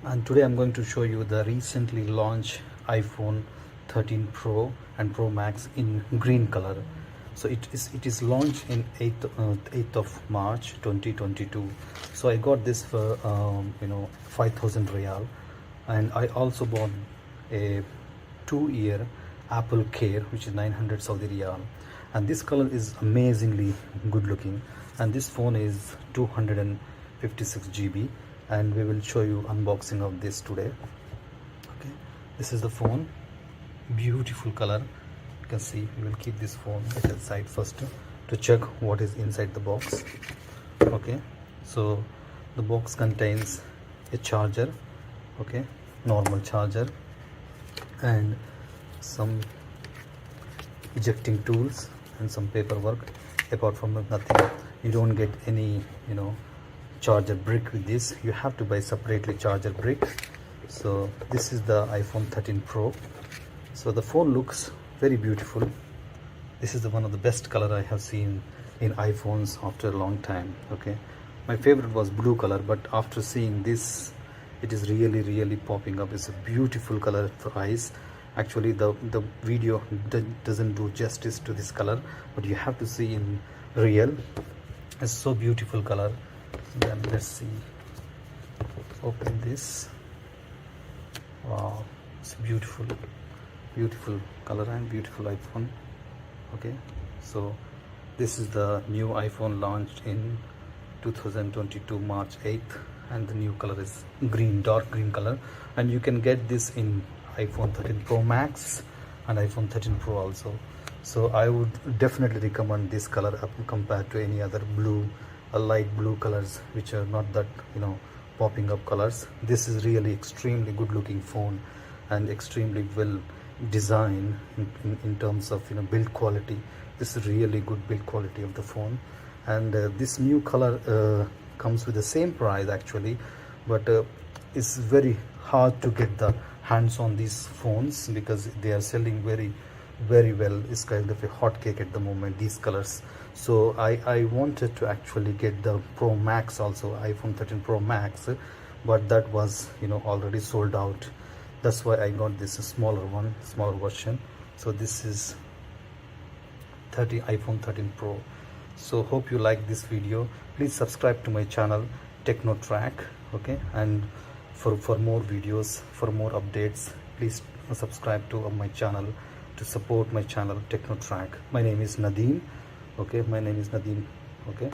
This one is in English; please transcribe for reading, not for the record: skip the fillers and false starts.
And today I'm going to show you the recently launched iPhone 13 Pro and Pro Max in green color. So it is launched in 8th of March 2022. So I got this for 5,000 real, and I also bought a 2-year Apple Care, which is 900 Saudi Riyal. And this color is amazingly good looking, and this phone is 256 GB, and we will show you unboxing of this today. Okay, this is the phone, beautiful color. You can see, we will keep this phone at the side first to check what is inside the box. Okay, so the box contains a charger, okay, normal charger, and some ejecting tools and some paperwork. Apart from that, nothing. You don't get any charger brick with this. You have to buy separately charger brick. So this is the iPhone 13 Pro. So the phone looks very beautiful. This is one of the best color I have seen in iPhones after a long time. Okay, my favorite was blue color, but after seeing this, it is really popping up. It's a beautiful color for eyes. Actually, the video doesn't do justice to this color, but you have to see in real. It's so beautiful color. Then let's see, open this. Wow, it's beautiful color and beautiful iPhone. Okay, so this is the new iPhone launched in 2022 March 8th, and the new color is green, dark green color, and you can get this in iPhone 13 Pro Max and iPhone 13 Pro also. So I would definitely recommend this color compared to any other blue, light blue colors, which are not that popping up colors. This is really extremely good looking phone and extremely well designed in terms of build quality. This is really good build quality of the phone, and this new color comes with the same price actually, but it's very hard to get the hands on these phones because they are selling very well. It's kind of a hot cake at the moment, these colors. So I wanted to actually get the Pro Max also, iPhone 13 Pro Max, but that was already sold out. That's why I got this smaller version. So this is iPhone 13 Pro. So hope you like this video. Please subscribe to my channel TechnoTrack. Okay, and for more videos, for more updates, please subscribe to my channel to support my channel TechnoTrack. My name is Nadeem. Okay, my name is Nadeem. Okay.